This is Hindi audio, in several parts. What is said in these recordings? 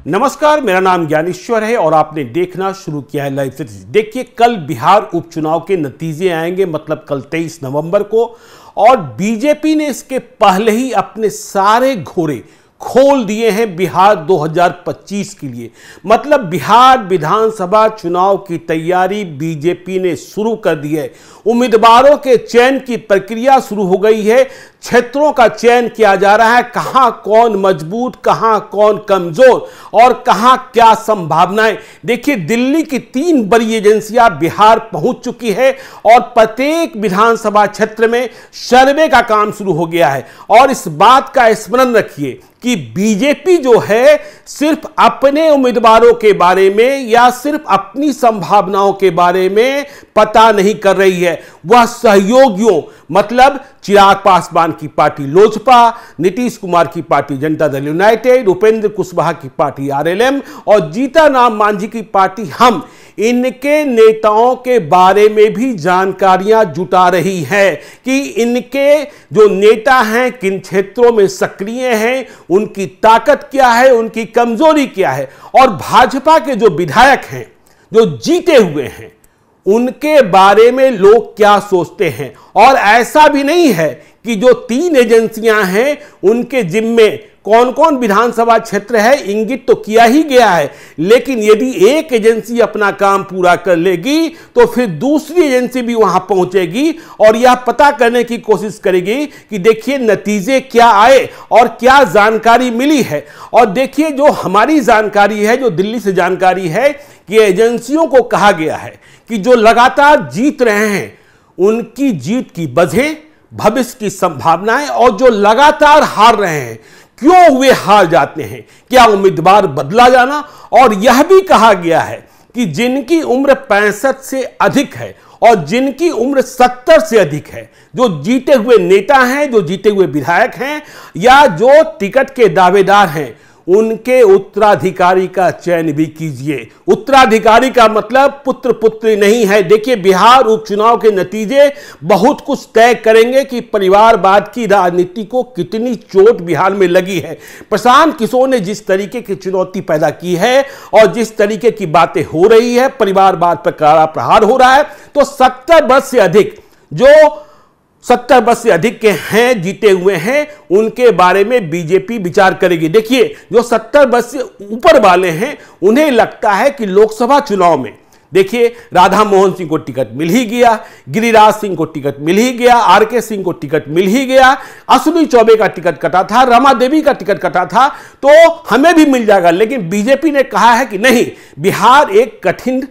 नमस्कार, मेरा नाम ज्ञानेश्वर है और आपने देखना शुरू किया है लाइव सिटी। देखिए, कल बिहार उपचुनाव के नतीजे आएंगे, मतलब कल 23 नवंबर को, और बीजेपी ने इसके पहले ही अपने सारे घोड़े खोल दिए हैं बिहार 2025 के लिए। मतलब बिहार विधानसभा चुनाव की तैयारी बीजेपी ने शुरू कर दी है। उम्मीदवारों के चयन की प्रक्रिया शुरू हो गई है। क्षेत्रों का चयन किया जा रहा है, कहां कौन मजबूत, कहां कौन कमजोर और कहां क्या संभावनाएं। देखिए, दिल्ली की 3 बड़ी एजेंसियां बिहार पहुंच चुकी है और प्रत्येक विधानसभा क्षेत्र में सर्वे का काम शुरू हो गया है। और इस बात का स्मरण रखिए कि बीजेपी जो है सिर्फ अपने उम्मीदवारों के बारे में या सिर्फ अपनी संभावनाओं के बारे में पता नहीं कर रही है, वह सहयोगियों मतलब चिराग पासवान की पार्टी लोजपा, नीतीश कुमार की पार्टी जनता दल यूनाइटेड, उपेंद्र कुशवाहा की पार्टी आरएलएम और जीतन राम मांझी की पार्टी हम, इनके नेताओं के बारे में भी जानकारियां जुटा रही है कि इनके जो नेता हैं किन क्षेत्रों में सक्रिय हैं, उनकी ताकत क्या है, उनकी कमजोरी क्या है। और भाजपा के जो विधायक हैं जो जीते हुए हैं उनके बारे में लोग क्या सोचते हैं। और ऐसा भी नहीं है कि जो 3 एजेंसियां हैं उनके जिम्मे कौन कौन विधानसभा क्षेत्र है इंगित तो किया ही गया है, लेकिन यदि एक एजेंसी अपना काम पूरा कर लेगी तो फिर दूसरी एजेंसी भी वहां पहुंचेगी और यह पता करने की कोशिश करेगी कि देखिए नतीजे क्या आए और क्या जानकारी मिली है। और देखिए, जो हमारी जानकारी है, जो दिल्ली से जानकारी है कि एजेंसियों को कहा गया है कि जो लगातार जीत रहे हैं उनकी जीत की वजह, भविष्य की संभावनाएं, और जो लगातार हार रहे हैं क्यों वे हार जाते हैं, क्या उम्मीदवार बदला जाना। और यह भी कहा गया है कि जिनकी उम्र 65 से अधिक है और जिनकी उम्र 70 से अधिक है, जो जीते हुए नेता हैं, जो जीते हुए विधायक हैं या जो टिकट के दावेदार हैं, उनके उत्तराधिकारी का चयन भी कीजिए। उत्तराधिकारी का मतलब पुत्र पुत्री नहीं है। देखिए, बिहार उपचुनाव के नतीजे बहुत कुछ तय करेंगे कि परिवारवाद की राजनीति को कितनी चोट बिहार में लगी है। प्रशांत किशोर ने जिस तरीके की चुनौती पैदा की है और जिस तरीके की बातें हो रही है, परिवारवाद पर कड़ा प्रहार हो रहा है, तो 70 वर्ष से अधिक जो 70 वर्ष से अधिक के हैं, जीते हुए हैं, उनके बारे में बीजेपी विचार करेगी। देखिए, जो 70 वर्ष से ऊपर वाले हैं उन्हें लगता है कि लोकसभा चुनाव में, देखिए, राधा मोहन सिंह को टिकट मिल ही गया, गिरिराज सिंह को टिकट मिल ही गया, आरके सिंह को टिकट मिल ही गया, अश्विनी चौबे का टिकट कटा था, रमा देवी का टिकट कटा था, तो हमें भी मिल जाएगा। लेकिन बीजेपी ने कहा है कि नहीं, बिहार एक कठिन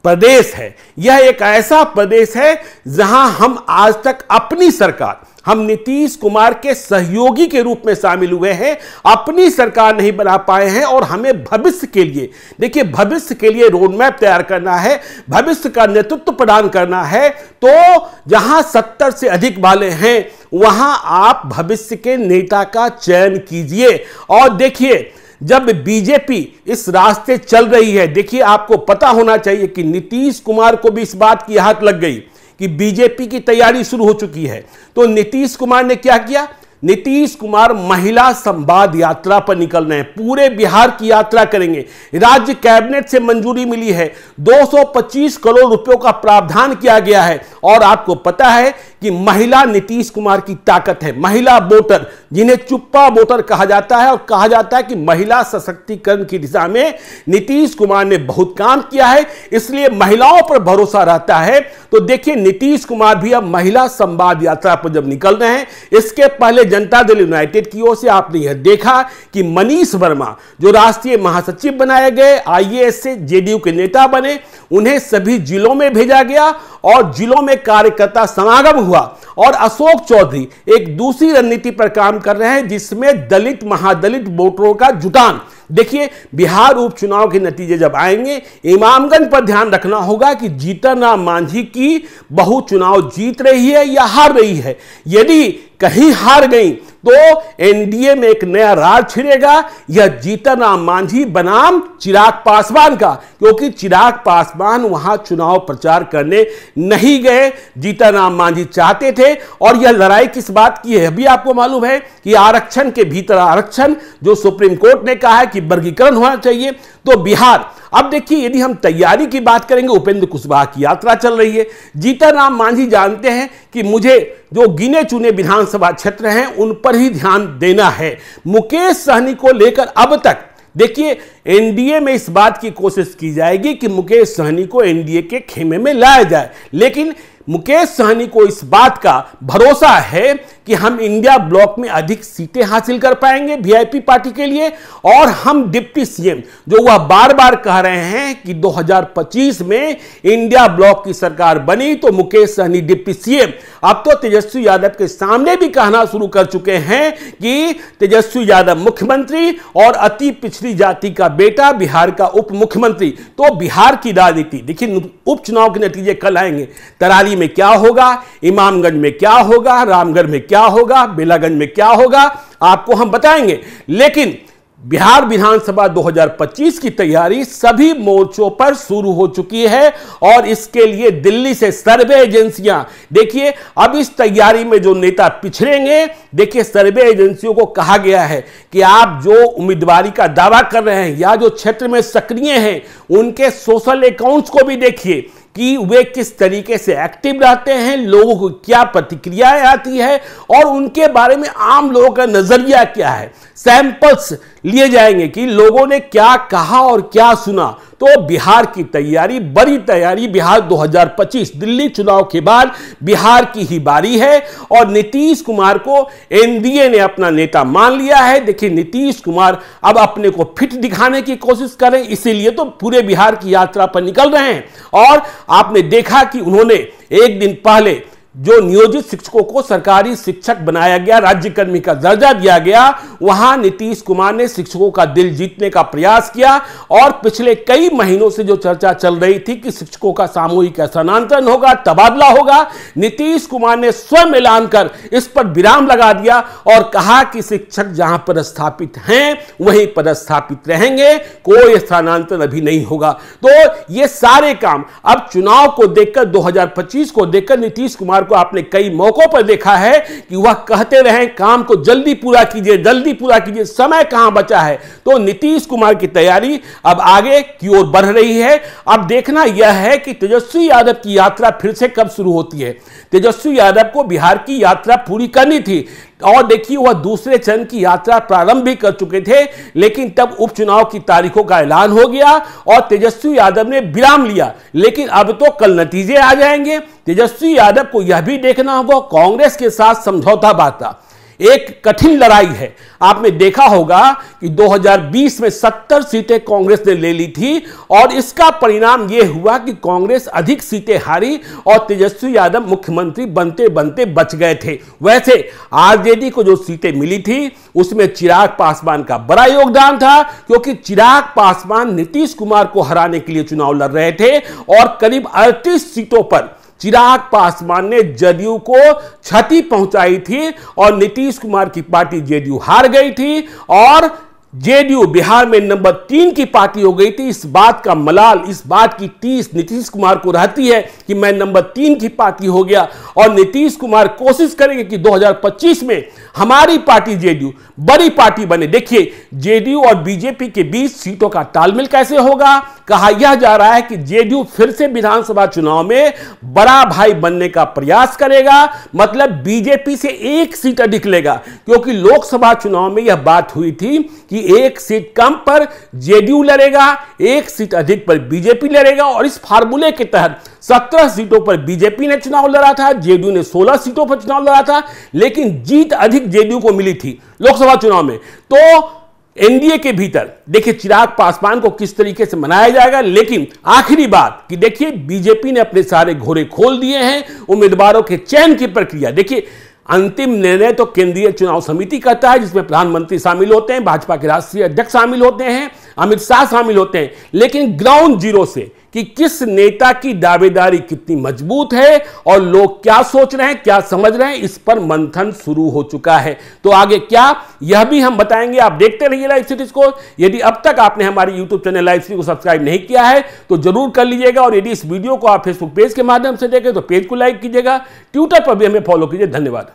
प्रदेश है। यह एक ऐसा प्रदेश है जहां हम आज तक अपनी सरकार, हम नीतीश कुमार के सहयोगी के रूप में शामिल हुए हैं, अपनी सरकार नहीं बना पाए हैं। और हमें भविष्य के लिए, देखिए, भविष्य के लिए रोड मैप तैयार करना है, भविष्य का नेतृत्व प्रदान करना है। तो जहां 70 से अधिक वाले हैं वहां आप भविष्य के नेता का चयन कीजिए। और देखिए, जब बीजेपी इस रास्ते चल रही है, देखिए, आपको पता होना चाहिए कि नीतीश कुमार को भी इस बात की आहट लग गई कि बीजेपी की तैयारी शुरू हो चुकी है। तो नीतीश कुमार ने क्या किया? नीतीश कुमार महिला संवाद यात्रा पर निकल रहे हैं, पूरे बिहार की यात्रा करेंगे। राज्य कैबिनेट से मंजूरी मिली है, 225 करोड़ रुपयों का प्रावधान किया गया है। और आपको पता है कि महिला नीतीश कुमार की ताकत है, महिला वोटर, जिन्हें चुप्पा वोटर कहा जाता है। और कहा जाता है कि महिला सशक्तिकरण की दिशा में नीतीश कुमार ने बहुत काम किया है, इसलिए महिलाओं पर भरोसा रहता है। तो देखिए, नीतीश कुमार भी अब महिला संवाद यात्रा पर जब निकल रहे हैं, इसके पहले जनता दल यूनाइटेड की ओर से आपने यह देखा कि मनीष वर्मा जो राष्ट्रीय महासचिव बनाए गए, आईएएस से जेडीयू के नेता बने, उन्हें सभी जिलों में भेजा गया और जिलों में कार्यकर्ता समागम हुआ। और अशोक चौधरी एक दूसरी रणनीति पर काम कर रहे हैं जिसमें दलित महादलित वोटरों का जुटान। देखिए, बिहार उपचुनाव के नतीजे जब आएंगे, इमामगंज पर ध्यान रखना होगा कि जीतन राम मांझी की बहू चुनाव जीत रही है या हार रही है। यदि कहीं हार गई तो एनडीए में एक नया राज छिड़ेगा, यह जीतन राम मांझी बनाम चिराग पासवान का, क्योंकि चिराग पासवान वहां चुनाव प्रचार करने नहीं गए। जीतन राम मांझी चाहते थे, और यह लड़ाई किस बात की है अभी आपको मालूम है कि आरक्षण के भीतर आरक्षण, जो सुप्रीम कोर्ट ने कहा है कि वर्गीकरण होना चाहिए। तो बिहार, अब देखिए यदि हम तैयारी की बात करेंगे, उपेंद्र कुशवाहा की यात्रा चल रही है। जीतन राम मांझी जानते हैं कि मुझे जो गिने चुने विधानसभा क्षेत्र हैं उन पर ही ध्यान देना है। मुकेश सहनी को लेकर अब तक देखिए एनडीए में इस बात की कोशिश की जाएगी कि मुकेश सहनी को एनडीए के खेमे में लाया जाए, लेकिन मुकेश सहनी को इस बात का भरोसा है कि हम इंडिया ब्लॉक में अधिक सीटें हासिल कर पाएंगे वीआईपी पार्टी के लिए, और हम डिप्टी सीएम, जो वह बार बार कह रहे हैं कि 2025 में इंडिया ब्लॉक की सरकार बनी तो मुकेश सहनी डिप्टी सीएम, अब तो तेजस्वी यादव के सामने भी कहना शुरू कर चुके हैं कि तेजस्वी यादव मुख्यमंत्री और अति पिछड़ी जाति का बेटा बिहार का उप मुख्यमंत्री। तो बिहार की राजनीति देखिए, उपचुनाव के नतीजे कल आएंगे। तरारी में क्या होगा, इमामगंज में क्या होगा, रामगढ़ में क्या होगा, बेलागंज में क्या होगा, आपको हम बताएंगे। लेकिन बिहार विधानसभा 2025 की तैयारी सभी मोर्चों पर शुरू हो चुकी है, और इसके लिए दिल्ली से सर्वे एजेंसियां, देखिए अब इस तैयारी में जो नेता पिछड़ेंगे, देखिए सर्वे एजेंसियों को कहा गया है कि आप जो उम्मीदवारी का दावा कर रहे हैं या जो क्षेत्र में सक्रिय हैं, उनके सोशल अकाउंट्स को भी देखिए कि वे किस तरीके से एक्टिव रहते हैं, लोगों को क्या प्रतिक्रियाएं आती है, और उनके बारे में आम लोगों का नजरिया क्या है। सैंपल्स लिए जाएंगे कि लोगों ने क्या कहा और क्या सुना। तो बिहार की तैयारी, बड़ी तैयारी, बिहार 2025 दिल्ली चुनाव के बाद बिहार की ही बारी है, और नीतीश कुमार को एनडीए ने अपना नेता मान लिया है। देखिए नीतीश कुमार अब अपने को फिट दिखाने की कोशिश करें, इसीलिए तो पूरे बिहार की यात्रा पर निकल रहे हैं। और आपने देखा कि उन्होंने एक दिन पहले जो नियोजित शिक्षकों को सरकारी शिक्षक बनाया गया, राज्यकर्मी का दर्जा दिया गया, वहां नीतीश कुमार ने शिक्षकों का दिल जीतने का प्रयास किया। और पिछले कई महीनों से जो चर्चा चल रही थी कि शिक्षकों का सामूहिक स्थानांतरण होगा, तबादला होगा, नीतीश कुमार ने स्वयं ऐलान कर इस पर विराम लगा दिया और कहा कि शिक्षक जहां पर स्थापित हैं वहीं पर स्थापित रहेंगे, कोई स्थानांतरण अभी नहीं होगा। तो ये सारे काम अब चुनाव को देखकर, 2025 को देखकर नीतीश कुमार को आपने कई मौकों पर देखा है कि वह कहते रहे काम को जल्दी पूरा कीजिए, जल्दी पूरा कीजिए, समय कहां बचा है। तो नीतीश कुमार की तैयारी अब आगे की ओर बढ़ रही है। अब देखना यह है कि तेजस्वी यादव की यात्रा फिर से कब शुरू होती है। तेजस्वी यादव को बिहार की यात्रा पूरी करनी थी, और देखिए वह दूसरे चरण की यात्रा प्रारंभ भी कर चुके थे, लेकिन तब उपचुनाव की तारीखों का ऐलान हो गया और तेजस्वी यादव ने विराम लिया। लेकिन अब तो कल नतीजे आ जाएंगे। तेजस्वी यादव को यह भी देखना होगा कांग्रेस के साथ समझौता वार्ता एक कठिन लड़ाई है। आपने देखा होगा कि 2020 में 70 सीटें कांग्रेस ने ले ली थी, और इसका परिणाम यह हुआ कि कांग्रेस अधिक सीटें हारी और तेजस्वी यादव मुख्यमंत्री बनते बनते बच गए थे। वैसे आरजेडी को जो सीटें मिली थी उसमें चिराग पासवान का बड़ा योगदान था, क्योंकि चिराग पासवान नीतीश कुमार को हराने के लिए चुनाव लड़ रहे थे, और करीब 38 सीटों पर चिराग पासवान ने जदयू को क्षति पहुंचाई थी, और नीतीश कुमार की पार्टी जेडीयू हार गई थी, और जेडीयू बिहार में नंबर 3 की पार्टी हो गई थी। इस बात का मलाल, इस बात की टीस नीतीश कुमार को रहती है कि मैं नंबर 3 की पार्टी हो गया, और नीतीश कुमार कोशिश करेंगे कि 2025 में हमारी पार्टी जेडीयू बड़ी पार्टी बने। देखिए जेडीयू और बीजेपी के बीच सीटों का तालमेल कैसे होगा। कहा यह जा रहा है कि जेडीयू फिर से विधानसभा चुनाव में बड़ा भाई बनने का प्रयास करेगा, मतलब बीजेपी से एक सीट अधिक लेगा, क्योंकि लोकसभा चुनाव में यह बात हुई थी कि एक सीट कम पर जेडीयू लड़ेगा, एक सीट अधिक पर बीजेपी लड़ेगा, और इस फार्मूले के तहत 17 सीटों पर बीजेपी ने चुनाव लड़ा था, जेडीयू ने 16 सीटों पर चुनाव लड़ा था, लेकिन जीत अधिक जेडीयू को मिली थी लोकसभा चुनाव में। तो एनडीए के भीतर देखिए चिराग पासवान को किस तरीके से मनाया जाएगा। लेकिन आखिरी बात कि देखिए बीजेपी ने अपने सारे घोड़े खोल दिए हैं। उम्मीदवारों के चयन की प्रक्रिया देखिए, अंतिम निर्णय तो केंद्रीय चुनाव समिति करता है, जिसमें प्रधानमंत्री शामिल होते हैं, भाजपा के राष्ट्रीय अध्यक्ष शामिल होते हैं। अमित शाह शामिल होते हैं, लेकिन ग्राउंड जीरो से कि किस नेता की दावेदारी कितनी मजबूत है और लोग क्या सोच रहे हैं, क्या समझ रहे हैं, इस पर मंथन शुरू हो चुका है। तो आगे क्या, यह भी हम बताएंगे। आप देखते रहिए लाइव सिटी को। यदि अब तक आपने हमारे यूट्यूब चैनल लाइव सिटी को सब्सक्राइब नहीं किया है तो जरूर कर लीजिएगा, और यदि इस वीडियो को आप फेसबुक पेज के माध्यम से देखें तो पेज को लाइक कीजिएगा, ट्विटर पर भी हमें फॉलो कीजिए। धन्यवाद।